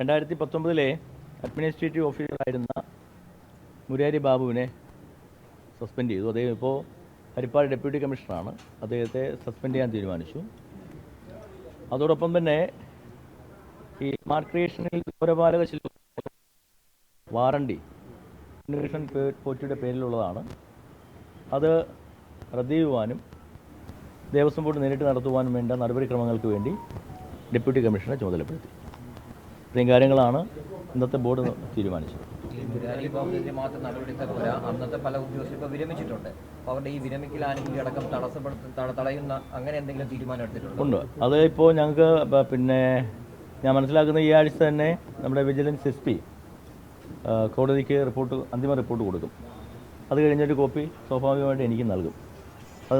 2019 administrative ഓഫീസറായിരുന്ന Murari ബാബുവിനെ suspend ചെയ്തു. അദ്ദേഹം ഇപ്പോൾ ഹരിപ്പാട് ഡെപ്യൂട്ടി കമ്മീഷണറാണ്. അദ്ദേഹത്തെ സസ്പെൻഡ് ചെയ്യാൻ തീരുമാനിച്ചു. അതോടൊപ്പം തന്നെ ഈ സ്മാർട്ട് ക്രിയേഷനിൽ പൗരപാലക വാറണ്ടി ഉണ്ണികൃഷ്ണൻ പോറ്റിയുടെ പേരിലുള്ളതാണ്. അത് റദ്ദ് ചെയ്യുവാനും ദേവസ്വം ബോർഡ് നേരിട്ട് നടത്തുവാനും വേണ്ട നടപടിക്രമങ്ങൾക്ക് വേണ്ടി ഡെപ്യൂട്ടി കമ്മീഷണറെ ചുമതലപ്പെടുത്തി. ഇത്രയും കാര്യങ്ങളാണ് ഇന്നത്തെ ബോർഡ് തീരുമാനിച്ചത്. മാത്രം നടപടിയെടുത്താൽ പോരാ, അന്നത്തെ പല ഉദ്യോഗസ്ഥരും ഇപ്പോൾ വിരമിച്ചിട്ടുണ്ട്. അപ്പോൾ അവരുടെ ഈ വിരമിക്കൽ ആനുകൂല്യം അടക്കം തടയുന്ന അങ്ങനെ എന്തെങ്കിലും തീരുമാനം എടുത്തിട്ടുണ്ട്? ഉണ്ട്. അത് ഇപ്പോൾ ഞങ്ങൾക്ക് ഞാൻ മനസ്സിലാക്കുന്ന ഈ ആഴ്ച തന്നെ നമ്മുടെ വിജിലൻസ് SP കോടതിക്ക് അന്തിമ റിപ്പോർട്ട് കൊടുക്കും. അത് കഴിഞ്ഞൊരു കോപ്പി സ്വാഭാവികമായിട്ട് എനിക്ക് നൽകും. അത്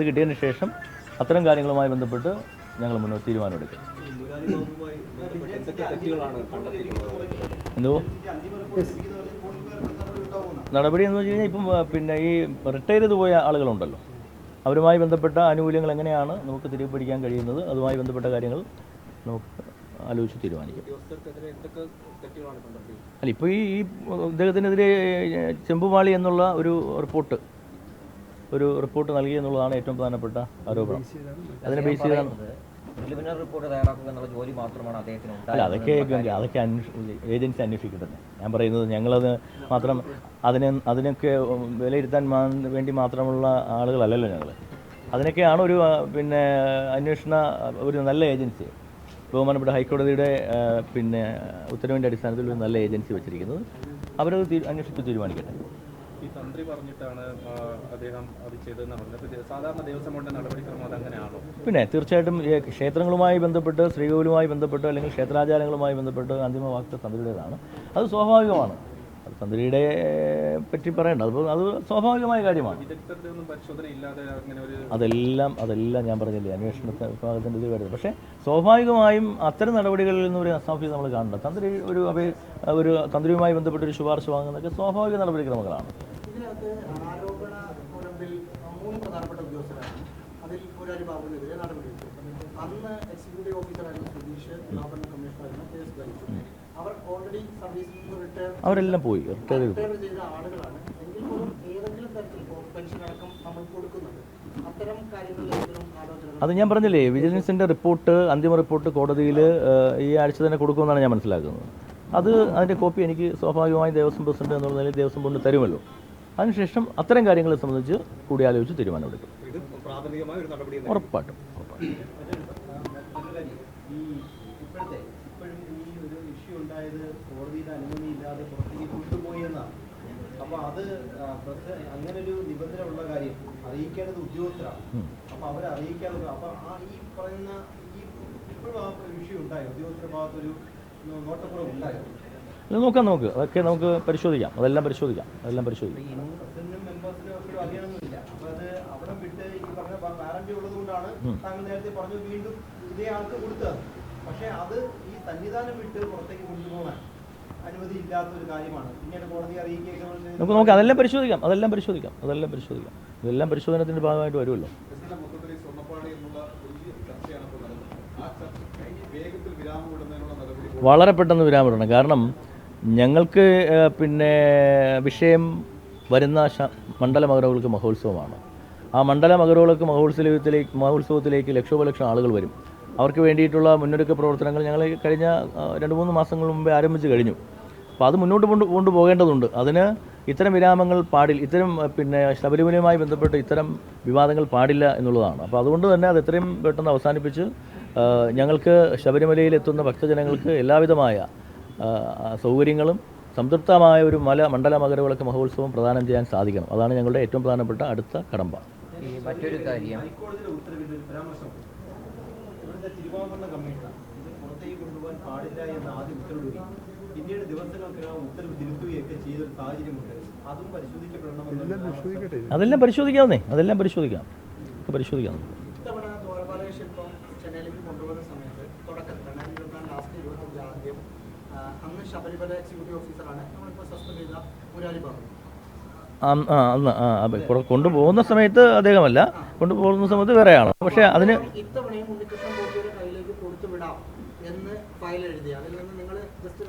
കിട്ടിയതിന് ശേഷം അത്തരം കാര്യങ്ങളുമായി ബന്ധപ്പെട്ട് ഞങ്ങൾ മുന്നോട്ട് തീരുമാനമെടുക്കും. എന്തോ നടപടി എന്ന് വെച്ച് കഴിഞ്ഞാൽ ഇപ്പം ഈ റിട്ടയർ ചെയ്ത് പോയ ആളുകളുണ്ടല്ലോ, അവരുമായി ബന്ധപ്പെട്ട ആനുകൂല്യങ്ങൾ എങ്ങനെയാണ് നമുക്ക് തിരികെ പിടിക്കാൻ കഴിയുന്നത്, അതുമായി ബന്ധപ്പെട്ട കാര്യങ്ങൾ നമുക്ക് ആലോചിച്ച് തീരുമാനിക്കും. അല്ല, ഇപ്പോൾ ഈ ഇദ്ദേഹത്തിനെതിരെ ചെമ്പുപാളി എന്നുള്ള ഒരു റിപ്പോർട്ട് നൽകി എന്നുള്ളതാണ് ഏറ്റവും പ്രധാനപ്പെട്ട ആരോപണം. അതിനെ ബേസ് ചെയ്താണ് റിപ്പോർട്ട് തയ്യാറാക്കുക എന്നുള്ള ജോലി മാത്രമാണ് അദ്ദേഹത്തിന്. അല്ല, അതൊക്കെ ഏജൻസി അന്വേഷിക്കട്ടെ. ഞാൻ പറയുന്നത് ഞങ്ങളത് മാത്രം അതിനൊക്കെ വിലയിരുത്താൻ വേണ്ടി മാത്രമുള്ള ആളുകളല്ലല്ലോ ഞങ്ങൾ. അതിനൊക്കെയാണ് ഒരു ഒരു നല്ല ഏജൻസി, ബഹുമാനപ്പെട്ട ഹൈക്കോടതിയുടെ ഉത്തരവിൻ്റെ അടിസ്ഥാനത്തിൽ ഒരു നല്ല ഏജൻസി വെച്ചിരിക്കുന്നത്. അവരത് അന്വേഷിച്ച് തീരുമാനിക്കട്ടെ. ഈ തന്ത്രി പറഞ്ഞിട്ടാണ് അദ്ദേഹം അത് ചെയ്തതെന്ന് പറഞ്ഞത്. സാധാരണ ദേവസ്വം ബോർഡിന്റെ നടപടിക്രമം അതങ്ങനെയാണോ? പിന്നെ തീർച്ചയായിട്ടും ക്ഷേത്രങ്ങളുമായി ബന്ധപ്പെട്ട്, ശ്രീകോവിലുമായി ബന്ധപ്പെട്ട്, അല്ലെങ്കിൽ ക്ഷേത്രാചാരങ്ങളുമായി ബന്ധപ്പെട്ട് അന്തിമ വാക്ക് തന്ത്രിയുടേതാണ്. അത് സ്വാഭാവികമാണ്. അത് തന്ത്രിയുടെ പറ്റി പറയേണ്ട, അത് സ്വാഭാവികമായ കാര്യമാണ്. അതെല്ലാം ഞാൻ പറഞ്ഞില്ലേ, അന്വേഷണ വിഭാഗത്തിൻ്റെ ഇത് വരുന്നത്. പക്ഷേ സ്വാഭാവികമായും അത്തരം നടപടികളിൽ നിന്ന് ഒരു അസാഫ്യത നമ്മൾ കാണണ്ട. തന്ത്രി ഒരു തന്ത്രിയുമായി ബന്ധപ്പെട്ട ഒരു ശുപാർശ വാങ്ങുന്നതൊക്കെ സ്വാഭാവിക നടപടിക്രമങ്ങളാണ്. ഇതിനകത്ത് ആരോപണ മുൻപിൽ 3 പ്രധാനപ്പെട്ട ഉദ്യോഗസ്ഥരാണ്. അതിൽ മുരാരി ബാബുവിനെതിരെ നടപടിയെടുത്തു. അന്ന് എക്സിക്യൂട്ടീവ് ഓഫീസറായിരുന്നു സുധീഷ്, കമ്മീഷണറായിരുന്നു KS. അവർ ഓൾറെഡി സർവീസിൽ നിന്ന് അവരെല്ലാം പോയി റിട്ടയർ ചെയ്ത ആളുകളാണ്. എങ്കിൽ പോലും ഏതെങ്കിലും തരത്തിൽ പെൻഷൻ അടക്കം നമ്മൾ കൊടുക്കുന്നുണ്ട്. അത്തരം കാര്യങ്ങളിലെങ്കിലും ആലോചന. അത് ഞാൻ പറഞ്ഞില്ലേ, വിജിലൻസിൻ്റെ അന്തിമ റിപ്പോർട്ട് കോടതിയിൽ ഈ ആഴ്ച തന്നെ കൊടുക്കുമെന്നാണ് ഞാൻ മനസ്സിലാക്കുന്നത്. അതിൻ്റെ കോപ്പി എനിക്ക് സ്വാഭാവികമായി ദേവസ്വം പ്രസിഡന്റ് എന്നുള്ള നിലയിൽ ദേവസ്വം ബോർഡിന് തരുമല്ലോ. അതിനുശേഷം അത്തരം കാര്യങ്ങളെ സംബന്ധിച്ച് കൂടിയാലോചിച്ച് തീരുമാനമെടുക്കും. ഉറപ്പായിട്ടും. കോടതിയുടെ അനുമതിയില്ലാതെ പുറത്തേക്ക് കൊണ്ടുപോയി എന്നാണ്. അപ്പോൾ അത് അങ്ങനെ ഒരു നിബന്ധന ഉള്ള കാര്യം അറിയിക്കേണ്ടത് ഉദ്യോഗസ്ഥരാണ്. അപ്പോൾ അവരെ അറിയിക്കാതെ അപ്പോൾ ഈ പറയുന്ന ഇപ്പോഴും ആ വിഷയം ഉണ്ടായോ? ഉദ്യോഗസ്ഥരുടെ ഭാഗത്തൊരു നോട്ടക്കുറവ് ഉണ്ടായോ? നോക്ക് അതൊക്കെ നമുക്ക് പരിശോധിക്കാം. അതെല്ലാം പരിശോധിക്കാം. മെമ്പേഴ്സിനും എപ്പോഴും അറിയണമെന്നില്ല. അപ്പോൾ അത് അവിടെ വിട്ട് ഈ പറഞ്ഞ വാറന്റി ഉള്ളത് കൊണ്ടാണ് താങ്കൾ നേരത്തെ പറഞ്ഞു വീണ്ടും ഇതേ ആൾക്ക് കൊടുത്തത്. പക്ഷേ അത് ഈ സന്നിധാനം വിട്ട് പുറത്തേക്ക് കൊണ്ടുപോകാൻ അനുമതി ഇല്ലാത്ത ഒരു കാര്യമാണ്. പിന്നീട് കോടതി അറിയിക്കുക. നമുക്ക് അതെല്ലാം പരിശോധിക്കാം. ഇതെല്ലാം പരിശോധനത്തിന്റെ ഭാഗമായിട്ട് വരുമല്ലോ. വളരെ പെട്ടെന്ന് വിരാമമിടണം. കാരണം ഞങ്ങൾക്ക് വിഷയം വരുന്ന മണ്ഡല മകരവിളക്ക് മഹോത്സവമാണ്. ആ മണ്ഡല മകരവിളക്ക് മഹോത്സവത്തിലേക്ക് ലക്ഷോപലക്ഷം ആളുകൾ വരും. അവർക്ക് വേണ്ടിയിട്ടുള്ള മുന്നൊരുക്ക പ്രവർത്തനങ്ങൾ ഞങ്ങൾ കഴിഞ്ഞ 2-3 മാസങ്ങൾ മുമ്പേ ആരംഭിച്ച് കഴിഞ്ഞു. അപ്പോൾ അത് മുന്നോട്ട് കൊണ്ടുപോകേണ്ടതുണ്ട്. അതിന് ഇത്തരം വിരാമങ്ങൾ പാടില്ല. ഇത്തരം ശബരിമലയുമായി ബന്ധപ്പെട്ട് ഇത്തരം വിവാദങ്ങൾ പാടില്ല എന്നുള്ളതാണ്. അപ്പോൾ അതുകൊണ്ട് തന്നെ അത് എത്രയും പെട്ടെന്ന് അവസാനിപ്പിച്ച് ഞങ്ങൾക്ക് ശബരിമലയിൽ എത്തുന്ന ഭക്തജനങ്ങൾക്ക് എല്ലാവിധമായ സൗകര്യങ്ങളും സംതൃപ്തമായ ഒരു മണ്ഡല മകരവിളക്ക് മഹോത്സവം പ്രദാനം ചെയ്യാൻ സാധിക്കണം. അതാണ് ഞങ്ങളുടെ ഏറ്റവും പ്രധാനപ്പെട്ട അടുത്ത കടമ്പ. മറ്റൊരു കാര്യം, തിരുവാഭരണ കമ്മീഷണർ ഇത് പുറത്തേക്ക് കൊണ്ടുപോകാൻ പാടില്ല എന്ന് ആദ്യം ഉത്തരവിടുകയും പിന്നീട് ദിവസങ്ങൾക്കകം ഉത്തരവ് തിരുത്തുകയൊക്കെ ചെയ്തൊരു സാഹചര്യമുണ്ട്. അതും പരിശോധിക്കപ്പെടണമെന്ന്. അതെല്ലാം പരിശോധിക്കാവുന്നേ. ഇത്തവണ ദ്വാരപാലക ശില്പം ചെന്നൈയിലേക്ക് കൊണ്ടുപോകുന്ന സമയത്ത് തുടക്കത്തിൽ 2024 ലാസ്റ്റ് 25 ആദ്യം അന്ന് ശബരിമല എക്സിക്യൂട്ടീവ് ഓഫീസറാണ് നമ്മളിപ്പോൾ സസ്പെൻഡ് ചെയ്ത മുരാരി ബാബു. കൊണ്ടുപോകുന്ന സമയത്ത് അദ്ദേഹമല്ല, കൊണ്ടുപോകുന്ന സമയത്ത് വേറെയാണ്. പക്ഷേ അതിന് ഇത്തവണയും ഉണ്ണികൃഷ്ണൻ പോറ്റിയുടെ കയ്യിലേക്ക് കൊടുത്തുവിടാം എന്ന് ഫയൽ എഴുതി. അതിൽ നിന്ന് നിങ്ങൾ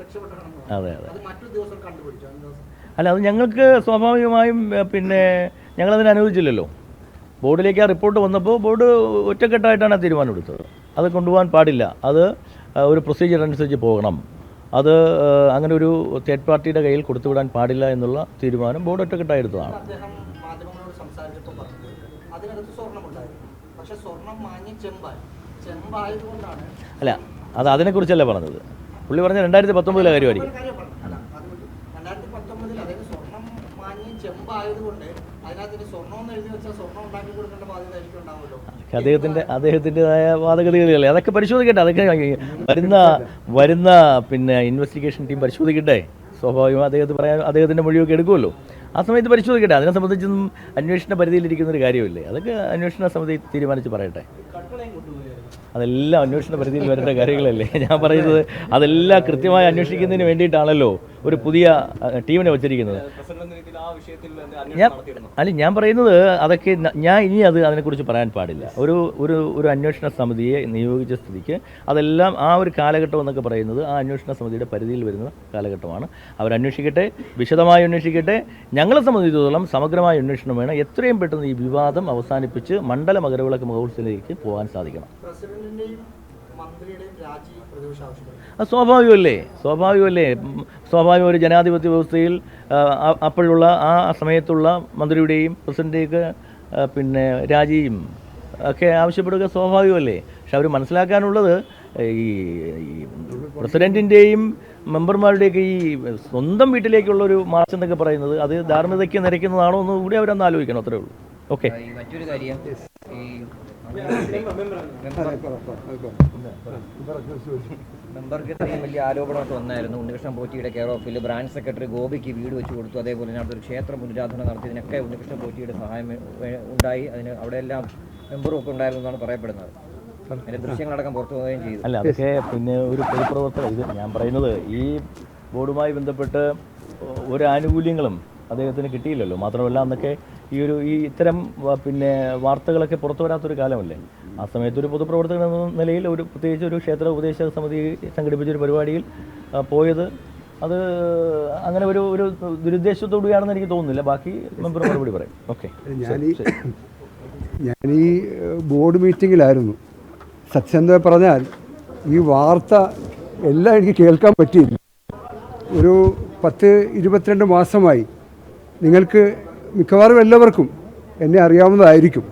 രക്ഷപ്പെട്ടാണ് അതെ അതെ. അത് മറ്റു ഉദ്യോഗസ്ഥർ കണ്ടുപിടിച്ചു. അല്ല, അത് ഞങ്ങൾക്ക് സ്വാഭാവികമായും പിന്നെ ഞങ്ങളതിന് അനുവദിച്ചില്ലല്ലോ. ബോർഡിലേക്ക് ആ റിപ്പോർട്ട് വന്നപ്പോൾ ബോർഡ് ഒറ്റക്കെട്ടായിട്ടാണ് ആ തീരുമാനം എടുത്തത്. അത് കൊണ്ടുപോകാൻ പാടില്ല, അത് ഒരു പ്രൊസീജിയർ അനുസരിച്ച് പോകണം, അത് അങ്ങനെ ഒരു തേർഡ് പാർട്ടിയുടെ കയ്യിൽ കൊടുത്തുവിടാൻ പാടില്ല എന്നുള്ള തീരുമാനം ബോർഡ് ഒറ്റക്കെട്ടായി എടുത്തതാണ്. അദ്ദേഹം മാധ്യമങ്ങളോട് സംസാരിച്ചപ്പോൾ പറഞ്ഞത് അതിനകത്ത് സ്വർണ്ണമുണ്ടായിരുന്നു, പക്ഷെ സ്വർണം വാങ്ങി ചെമ്പായതുകൊണ്ടാണ്. അല്ല, അത് അതിനെക്കുറിച്ചല്ല പറഞ്ഞത്. പുള്ളി പറഞ്ഞ 2019 കാര്യമായിരിക്കും. 2019 അതായത് സ്വർണം വാങ്ങി ചെമ്പായതുകൊണ്ട് അതിനകത്ത് സ്വർണ്ണം എന്ന് എഴുതി വെച്ചാൽ സ്വർണ്ണം ഉണ്ടാക്കി കൊടുക്കേണ്ട ബാധ്യത ആയിരിക്കും ഉണ്ടാവുമല്ലോ. അദ്ദേഹത്തിൻ്റെതായ വാദഗതികളല്ലേ, അതൊക്കെ പരിശോധിക്കട്ടെ. അതൊക്കെ വരുന്ന പിന്നെ ഇൻവെസ്റ്റിഗേഷൻ ടീം പരിശോധിക്കട്ടെ. സ്വാഭാവികം അദ്ദേഹത്തിൻ്റെ മൊഴിയൊക്കെ എടുക്കുമല്ലോ. ആ സമയത്ത് പരിശോധിക്കട്ടെ. അതിനെ സംബന്ധിച്ചൊന്നും അന്വേഷണ പരിധിയിലിരിക്കുന്നൊരു കാര്യമില്ലേ. അതൊക്കെ അന്വേഷണ സമിതി തീരുമാനിച്ച് പറയട്ടെ. അതെല്ലാം അന്വേഷണ പരിധിയിൽ വരേണ്ട കാര്യങ്ങളല്ലേ ഞാൻ പറയുന്നത്. അതെല്ലാം കൃത്യമായി അന്വേഷിക്കുന്നതിന് വേണ്ടിയിട്ടാണല്ലോ ഒരു പുതിയ ടീമിനെ വച്ചിരിക്കുന്നത്. ഞാൻ പറയുന്നത് അതൊക്കെ ഞാൻ ഇനി അതിനെക്കുറിച്ച് പറയാൻ പാടില്ല. ഒരു അന്വേഷണ സമിതിയെ നിയോഗിച്ച സ്ഥിതിക്ക് അതെല്ലാം ആ ഒരു കാലഘട്ടം എന്നൊക്കെ പറയുന്നത് ആ അന്വേഷണ സമിതിയുടെ പരിധിയിൽ വരുന്ന കാലഘട്ടമാണ്. അവരന്വേഷിക്കട്ടെ, വിശദമായി അന്വേഷിക്കട്ടെ. ഞങ്ങളെ സംബന്ധിച്ചിടത്തോളം സമഗ്രമായ അന്വേഷണം വേണം. എത്രയും പെട്ടെന്ന് ഈ വിവാദം അവസാനിപ്പിച്ച് മണ്ഡല മകരവിളക്ക് മഹോത്സവത്തിലേക്ക് പോകാൻ സാധിക്കണം. അത് സ്വാഭാവികമല്ലേ. സ്വാഭാവികം ഒരു ജനാധിപത്യ വ്യവസ്ഥയിൽ അപ്പോഴുള്ള ആ സമയത്തുള്ള മന്ത്രിയുടെയും പ്രസിഡന്റിൻ്റെയൊക്കെ പിന്നെ രാജിയും ഒക്കെ ആവശ്യപ്പെടുക സ്വാഭാവികമല്ലേ. പക്ഷെ അവർ മനസ്സിലാക്കാനുള്ളത് ഈ പ്രസിഡന്റിൻ്റെയും മെമ്പർമാരുടെയൊക്കെ ഈ സ്വന്തം വീട്ടിലേക്കുള്ളൊരു മാർച്ച് എന്നൊക്കെ പറയുന്നത് അത് ധാർമ്മികതയ്ക്ക് നിരക്കുന്നതാണോ എന്ന് കൂടി അവരൊന്ന് ആലോചിക്കണം. അത്രേ ഉള്ളൂ. ഓക്കെ. മറ്റൊരു കാര്യം, ഈ മെമ്പർക്കെതിരെ വലിയ ആരോപണമൊക്കെ വന്നായിരുന്നു. ഉണ്ണികൃഷ്ണൻ പോറ്റിയുടെ കെയർ ഓഫിൽ ബ്രാഞ്ച് സെക്രട്ടറി ഗോപിക്ക് വീട് വെച്ച് കൊടുത്തു. അതേപോലെ തന്നെ അവിടുത്തെ ഒരു ക്ഷേത്ര പുനരാധന നടത്തിയതിനൊക്കെ ഉണ്ണികൃഷ്ണൻ പോറ്റിയുടെ സഹായം ഉണ്ടായി. അതിന് അവിടെയെല്ലാം മെമ്പറും ഒക്കെ ഉണ്ടായിരുന്നു എന്നാണ് പറയപ്പെടുന്നത്. അതിൻ്റെ ദൃശ്യങ്ങളടക്കം പുറത്തു പോവുകയും ചെയ്തു. അല്ല, അതൊക്കെ പിന്നെ ഒരു പൊതുപ്രവർത്തകർ. ഇത് ഞാൻ പറയുന്നത് ഈ ബോർഡുമായി ബന്ധപ്പെട്ട് ഒരു ആനുകൂല്യങ്ങളും അദ്ദേഹത്തിന് കിട്ടിയില്ലല്ലോ. മാത്രമല്ല അന്നൊക്കെ ഈ ഇത്തരം പിന്നെ വാർത്തകളൊക്കെ പുറത്തു വരാത്തൊരു കാലമല്ലേ. ആ സമയത്ത് ഒരു പൊതുപ്രവർത്തകൻ എന്ന നിലയിൽ പ്രത്യേകിച്ച് ഒരു ക്ഷേത്ര ഉപദേശക സമിതി സംഘടിപ്പിച്ചൊരു പരിപാടിയിൽ പോയത് അത് അങ്ങനെ ഒരു ദുരുദ്ദേശത്തോടുകയാണെന്ന് എനിക്ക് തോന്നുന്നില്ല. ബാക്കി മെമ്പർ മറുപടി പറയും. ഓക്കെ. ഞാൻ ഈ ബോർഡ് മീറ്റിങ്ങിലായിരുന്നു. സത്യസന്ധമായി പറഞ്ഞാൽ ഈ വാർത്ത എല്ലാം എനിക്ക് കേൾക്കാൻ പറ്റിയില്ല. ഒരു 10-22 മാസമായി നിങ്ങൾക്ക് മിക്കവാറും എല്ലാവർക്കും എന്നെ അറിയാവുന്നതായിരിക്കും.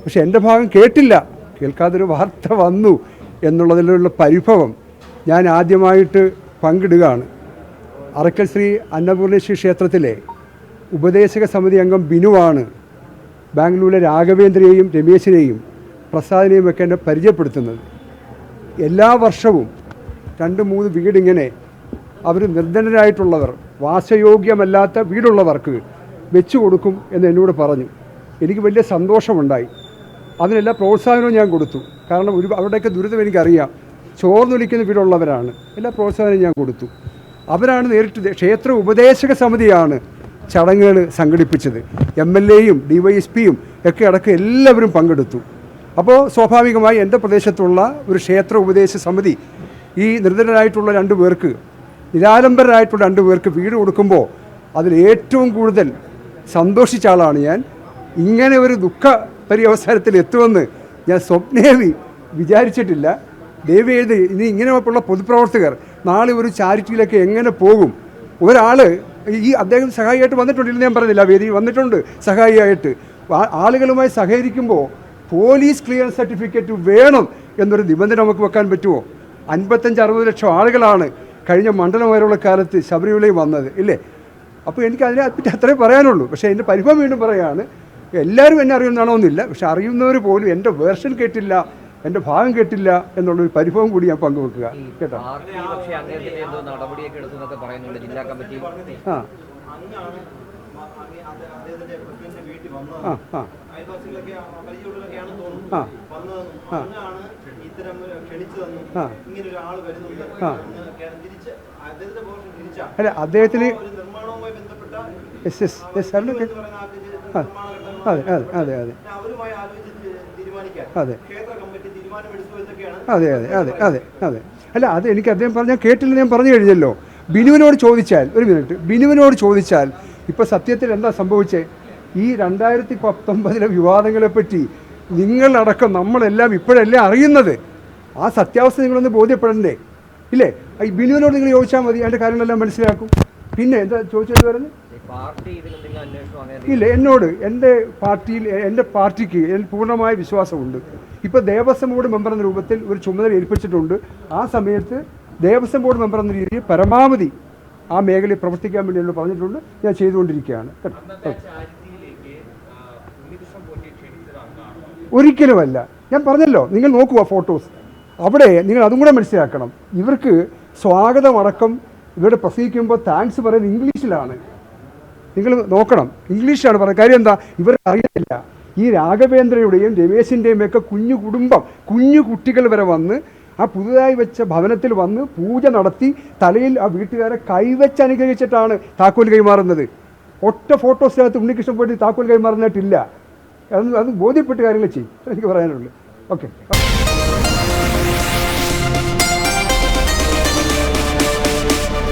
പക്ഷെ എൻ്റെ ഭാഗം കേട്ടില്ല. കേൾക്കാതൊരു വാർത്ത വന്നു എന്നുള്ളതിലുള്ള പരിഭവം ഞാൻ ആദ്യമായിട്ട് പങ്കിടുകയാണ്. അറക്കൽ ശ്രീ അന്നപൂർണേശ്വരി ക്ഷേത്രത്തിലെ ഉപദേശക സമിതി അംഗം ബിനുവാണ് ബാംഗ്ലൂരിലെ രാഘവേന്ദ്രയെയും രമേശിനെയും പ്രസാദിനെയും ഒക്കെ എന്നെ പരിചയപ്പെടുത്തുന്നത്. എല്ലാ വർഷവും 2-3 വീടിങ്ങനെ അവർ നിർധനരായിട്ടുള്ളവർ, വാസയോഗ്യമല്ലാത്ത വീടുള്ളവർക്ക് വെച്ചു കൊടുക്കും എന്ന് എന്നോട് പറഞ്ഞു. എനിക്ക് വലിയ സന്തോഷമുണ്ടായി. അതിനെല്ലാ പ്രോത്സാഹനവും ഞാൻ കൊടുത്തു. കാരണം അവരുടെയൊക്കെ ദുരിതം എനിക്കറിയാം. ചോർന്നൊലിക്കുന്ന വീടുള്ളവരാണ്. എല്ലാ പ്രോത്സാഹനവും ഞാൻ കൊടുത്തു. അവരാണ് നേരിട്ട് ക്ഷേത്ര ഉപദേശക സമിതിയാണ് ചടങ്ങുകൾ സംഘടിപ്പിച്ചത്. MLAയും DYSPയും ഒക്കെ അടക്കം എല്ലാവരും പങ്കെടുത്തു. അപ്പോൾ സ്വാഭാവികമായി എൻ്റെ പ്രദേശത്തുള്ള ഒരു ക്ഷേത്ര ഉപദേശ സമിതി ഈ നിർധനരായിട്ടുള്ള 2 പേർക്ക്, നിരാലംബരായിട്ടുള്ള 2 പേർക്ക് വീട് കൊടുക്കുമ്പോൾ അതിൽ ഏറ്റവും കൂടുതൽ സന്തോഷിച്ച ആളാണ് ഞാൻ. ഇങ്ങനെ ഒരു ദുഃഖ പര്യവസാനത്തിൽ എത്തുമെന്ന് ഞാൻ സ്വപ്നേവി വിചാരിച്ചിട്ടില്ല. ദയവ് ചെയ്ത് ഇനി ഇങ്ങനെയുള്ള പൊതുപ്രവർത്തകർ നാളെ ഒരു ചാരിറ്റിയിലൊക്കെ എങ്ങനെ പോകും? ഒരാൾ ഈ അദ്ദേഹം സഹായിയായിട്ട് വന്നിട്ടുണ്ടെന്ന് ഞാൻ പറഞ്ഞില്ല, വേദി വന്നിട്ടുണ്ട് സഹായിയായിട്ട്. ആളുകളുമായി സഹകരിക്കുമ്പോൾ പോലീസ് ക്ലിയറൻസ് സർട്ടിഫിക്കറ്റ് വേണം എന്നൊരു നിബന്ധന നമുക്ക് വെക്കാൻ പറ്റുമോ? 55-60 ലക്ഷം ആളുകളാണ് കഴിഞ്ഞ മണ്ഡലം കാലത്ത് ശബരിമലയിൽ വന്നത് ഇല്ലേ? അപ്പോൾ എനിക്ക് അതിനെപ്പറ്റി അത്രേ പറയാനുള്ളൂ. പക്ഷേ എൻ്റെ പരിഭവം വീണ്ടും പറയുകയാണ്, എല്ലാവരും എന്നെ അറിയുന്നതാണോന്നില്ല, പക്ഷെ അറിയുന്നവർ പോലും എൻ്റെ വേർഷൻ കേട്ടില്ല, എൻ്റെ ഭാഗം കേട്ടില്ല എന്നുള്ളൊരു പരിഭവം കൂടി ഞാൻ പങ്കുവെക്കുക കേട്ടോ. അല്ല അദ്ദേഹത്തിന് അതെ അതെ അതെ അതെ അതെ അതെ അതെ അതെ അതെ അല്ല അത് എനിക്ക് അദ്ദേഹം പറഞ്ഞാൽ കേട്ടില്ല, ഞാൻ പറഞ്ഞു കഴിഞ്ഞല്ലോ. ബിനുവിനോട് ചോദിച്ചാൽ, ഒരു മിനിറ്റ്, ബിനുവിനോട് ചോദിച്ചാൽ ഇപ്പോൾ സത്യത്തിൽ എന്താ സംഭവിച്ചത്? ഈ 2019 വിവാദങ്ങളെപ്പറ്റി നിങ്ങളടക്കം നമ്മളെല്ലാം ഇപ്പോഴല്ലേ അറിയുന്നത്. ആ സത്യാവസ്ഥ നിങ്ങളൊന്ന് ബോധ്യപ്പെടണ്ടേ? ഇല്ലേ? ഈ ബിനുവിനോട് നിങ്ങൾ ചോദിച്ചാൽ മതി, അതിൻ്റെ കാര്യങ്ങളെല്ലാം മനസ്സിലാക്കും. പിന്നെ എന്താ ചോദിച്ചത് പറഞ്ഞു? ഇല്ല, എന്നോട് എൻ്റെ പാർട്ടിയിൽ, എൻ്റെ പാർട്ടിക്ക് പൂർണ്ണമായ വിശ്വാസമുണ്ട്. ഇപ്പോൾ ദേവസ്വം ബോർഡ് മെമ്പർ എന്ന രൂപത്തിൽ ഒരു ചുമതല ഏൽപ്പിച്ചിട്ടുണ്ട്. ആ സമയത്ത് ദേവസ്വം ബോർഡ് മെമ്പർ എന്ന രീതിയിൽ പരമാവധി ആ മേഖലയിൽ പ്രവർത്തിക്കാൻ വേണ്ടി എന്നോട് പറഞ്ഞിട്ടുണ്ട്. ഞാൻ ചെയ്തുകൊണ്ടിരിക്കുകയാണ്. ഒരിക്കലുമല്ല. ഞാൻ പറഞ്ഞല്ലോ, നിങ്ങൾ നോക്കുക ഫോട്ടോസ്. അവിടെ നിങ്ങൾ അതും കൂടെ മനസ്സിലാക്കണം. ഇവർക്ക് സ്വാഗതമടക്കം ഇവരുടെ പ്രസംഗിക്കുമ്പോൾ താങ്ക്സ് പറയുന്നത് ഇംഗ്ലീഷിലാണ്. നിങ്ങൾ നോക്കണം, ഇംഗ്ലീഷാണ് പറയുന്നത്. കാര്യം എന്താ? ഇവർ അറിയില്ല. ഈ രാഘവേന്ദ്രയുടെയും രമേശിൻ്റെയും ഒക്കെ കുഞ്ഞു കുടുംബം, കുഞ്ഞു കുട്ടികൾ വരെ വന്ന് ആ പുതുതായി വെച്ച ഭവനത്തിൽ വന്ന് പൂജ നടത്തി തലയിൽ ആ വീട്ടുകാരെ കൈവച്ച് അനുഗ്രഹിച്ചിട്ടാണ് താക്കോൽ കൈമാറുന്നത്. ഒറ്റ ഫോട്ടോസിനകത്ത് ഉണ്ണികൃഷ്ണൻ പോയിട്ട് താക്കോൽ കൈമാറുന്നതായിട്ടില്ല. അത് ബോധ്യപ്പെട്ട കാര്യങ്ങൾ ചെയ്യും, എനിക്ക് പറയാനുള്ളൂ. ഓക്കെ.